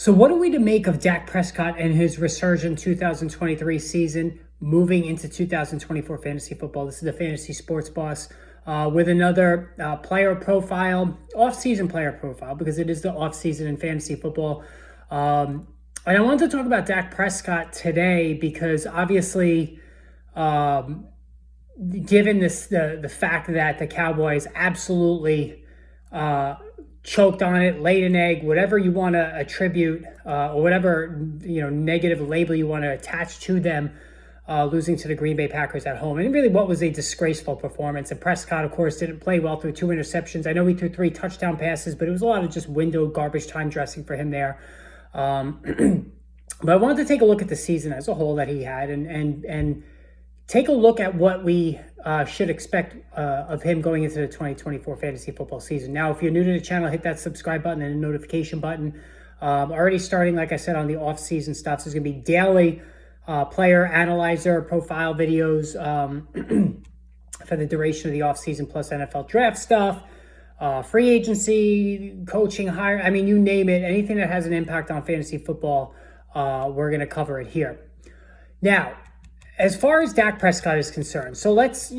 So what are we to make of Dak Prescott and his resurgent 2023 season moving into 2024 fantasy football? This is the Fantasy Sports Boss with another player profile, off-season player profile, because it is the off-season in fantasy football. And I wanted to talk about Dak Prescott today because obviously, given this the fact that the Cowboys absolutely choked on it, laid an egg, whatever you want to attribute or whatever negative label you want to attach to them, losing to the Green Bay Packers at home. And really what was a disgraceful performance. And Prescott, of course, didn't play well, threw 2 interceptions. I know he threw 3 touchdown passes, but it was a lot of just window garbage time dressing for him there. But I wanted to take a look at the season as a whole that he had and take a look at what we should expect of him going into the 2024 fantasy football season. Now, if you're new to the channel, hit that subscribe button and the notification button. Already starting, like I said, on the off-season stuff. So there's going to be daily player analyzer profile videos for the duration of the off-season, plus NFL draft stuff, free agency, coaching, hire. I mean, you name it. Anything that has an impact on fantasy football, we're going to cover it here. Now, as far as Dak Prescott is concerned, so let's,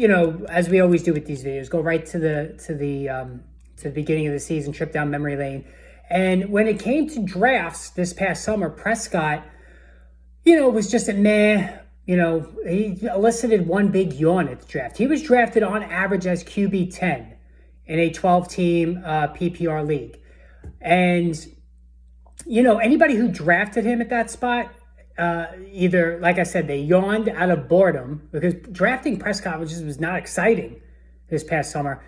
as we always do with these videos, go right to the beginning of the season, trip down memory lane. And when it came to drafts this past summer, Prescott, was just a meh. He elicited one big yawn at the draft. He was drafted on average as QB 10 in a 12-team PPR league. And, anybody who drafted him at that spot, either, like I said, they yawned out of boredom because drafting Prescott was not exciting this past summer.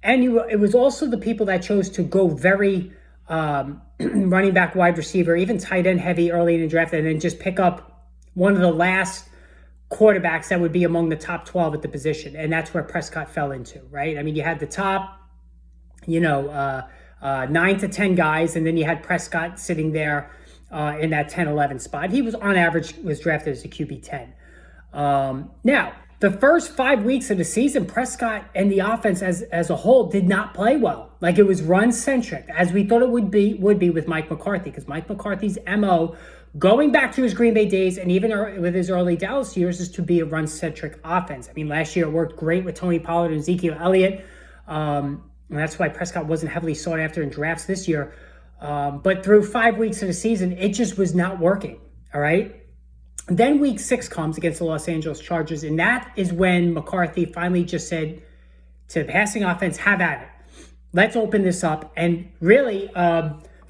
And it was also the people that chose to go very running back, wide receiver, even tight end heavy early in the draft, and then just pick up one of the last quarterbacks that would be among the top 12 at the position. And that's where Prescott fell into, right? I mean, you had the top, 9 to 10 guys, and then you had Prescott sitting there in that 10-11 spot. He was on average was drafted as a QB 10. Now, the first 5 weeks of the season, Prescott and the offense as a whole did not play well. Like, it was run-centric, as we thought it would be with Mike McCarthy, because Mike McCarthy's MO, going back to his Green Bay days and even with his early Dallas years, is to be a run-centric offense. I mean, last year it worked great with Tony Pollard and Ezekiel Elliott, and that's why Prescott wasn't heavily sought after in drafts this year. But through 5 weeks of the season, it just was not working, all right? Then week 6 comes against the Los Angeles Chargers, and that is when McCarthy finally just said to the passing offense, have at it. Let's open this up. And really,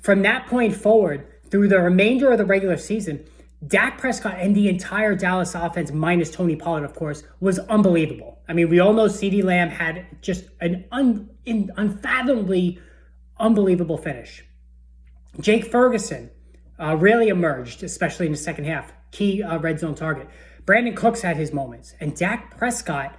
from that point forward, through the remainder of the regular season, Dak Prescott and the entire Dallas offense, minus Tony Pollard, of course, was unbelievable. I mean, we all know CeeDee Lamb had just an unfathomably unbelievable finish. Jake Ferguson really emerged, especially in the second half. Key red zone target. Brandon Cooks had his moments. And Dak Prescott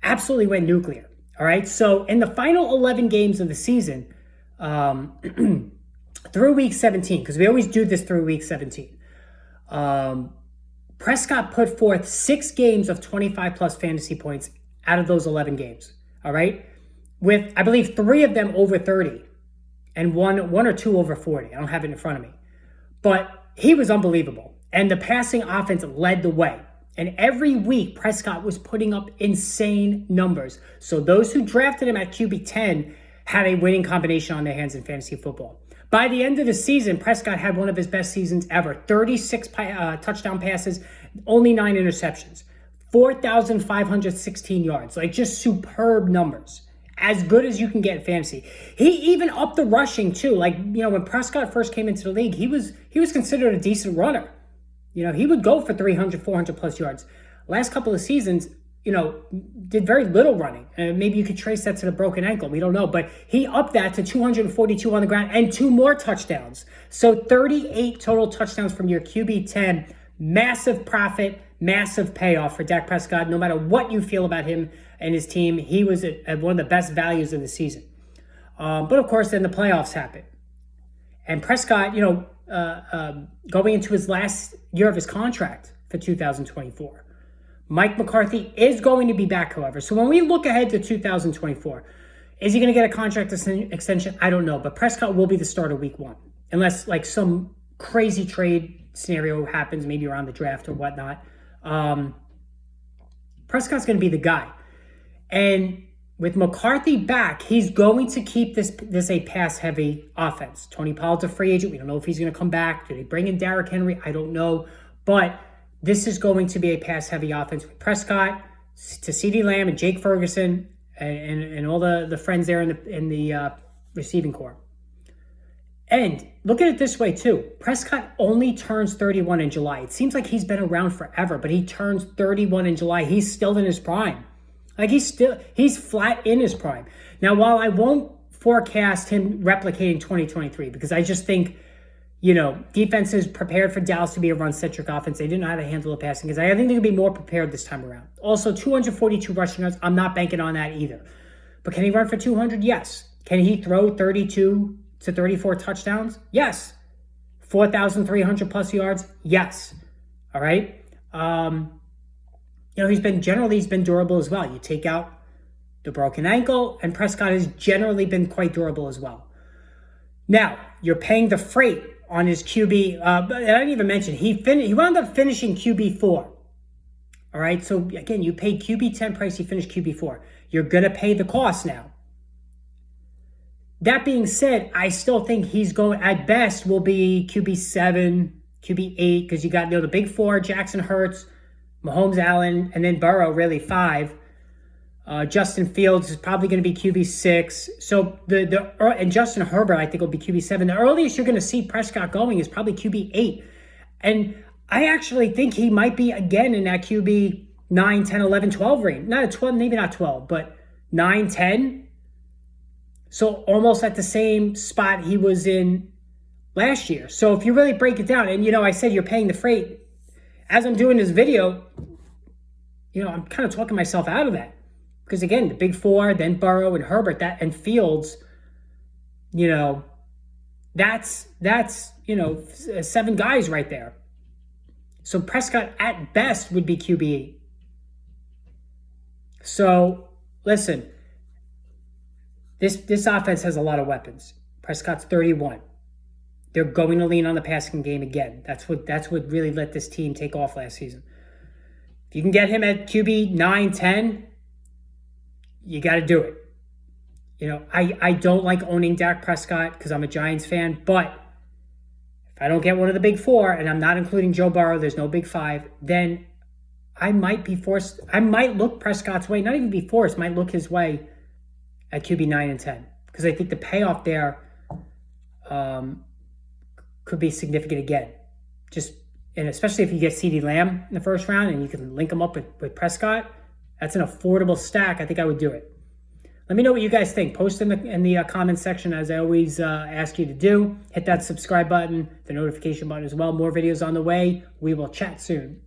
absolutely went nuclear. All right? So in the final 11 games of the season, through week 17, because we always do this through week 17, Prescott put forth 6 games of 25-plus fantasy points out of those 11 games. All right? With, I believe, 3 of them over 30. And one or two over 40. I don't have it in front of me. But he was unbelievable. And the passing offense led the way. And every week, Prescott was putting up insane numbers. So those who drafted him at QB 10 had a winning combination on their hands in fantasy football. By the end of the season, Prescott had one of his best seasons ever. 36 touchdown passes, only 9 interceptions. 4,516 yards. Like, just superb numbers. As good as you can get in fantasy. He even upped the rushing too. Like, when Prescott first came into the league, he was considered a decent runner. He would go for 300, 400 plus yards. Last couple of seasons, did very little running. And maybe you could trace that to the broken ankle. We don't know. But he upped that to 242 on the ground and 2 more touchdowns. So 38 total touchdowns from your QB 10. Massive profit, massive payoff for Dak Prescott. No matter what you feel about him and his team, he was at one of the best values of the season. But of course, then the playoffs happened. And Prescott, going into his last year of his contract for 2024. Mike McCarthy is going to be back, however. So when we look ahead to 2024, is he going to get a contract extension? I don't know. But Prescott will be the starter week 1. Unless, like, some crazy trade scenario happens, maybe around the draft or whatnot, Prescott's going to be the guy. And with McCarthy back, he's going to keep this a pass-heavy offense. Tony Pollard's a free agent. We don't know if he's going to come back. Do they bring in Derrick Henry? I don't know. But this is going to be a pass-heavy offense with Prescott, to CeeDee Lamb and Jake Ferguson and all the friends there in the receiving corps. And look at it this way, too. Prescott only turns 31 in July. It seems like he's been around forever, but he turns 31 in July. He's still in his prime. Like, he's flat in his prime. Now, while I won't forecast him replicating 2023, because I just think, defense is prepared for Dallas to be a run-centric offense. They didn't know how to handle the passing, because I think they're going to be more prepared this time around. Also, 242 rushing yards, I'm not banking on that either. But can he run for 200? Yes. Can he throw 32 to 34 touchdowns? Yes. 4,300 plus yards? Yes. All right. He's been durable as well. You take out the broken ankle, and Prescott has generally been quite durable as well. Now, you're paying the freight on his QB. But I didn't even mention, he wound up finishing QB4. All right, so again, you paid QB10 price, he finished QB4. You're going to pay the cost now. That being said, I still think he's going, at best, will be QB7, QB8, because you got the big four, Jackson Hurts, Mahomes, Allen, and then Burrow, really 5. Justin Fields is probably going to be QB6. So and Justin Herbert, I think, will be QB7. The earliest you're going to see Prescott going is probably QB8. And I actually think he might be again in that QB 9, 10, 11, 12 range. Not a 12, maybe not 12, but 9, 10. So almost at the same spot he was in last year. So if you really break it down, and I said you're paying the freight. As I'm doing this video, I'm kind of talking myself out of that. Because again, the big four, then Burrow and Herbert, and Fields, that's 7 guys right there. So Prescott at best would be QB8. So listen, this offense has a lot of weapons. Prescott's 31. They're going to lean on the passing game again. That's what really let this team take off last season. If you can get him at QB 9, 10, you got to do it. I don't like owning Dak Prescott because I'm a Giants fan, but if I don't get one of the big 4, and I'm not including Joe Burrow, there's no big 5, then I might be forced. I might look Prescott's way, not even be forced, might look his way at QB 9 and 10, because I think the payoff there could be significant again. And especially if you get CeeDee Lamb in the first round and you can link him up with Prescott, that's an affordable stack. I think I would do it. Let me know what you guys think. Post in the comments section, as I always ask you to do. Hit that subscribe button, the notification button as well. More videos on the way. We will chat soon.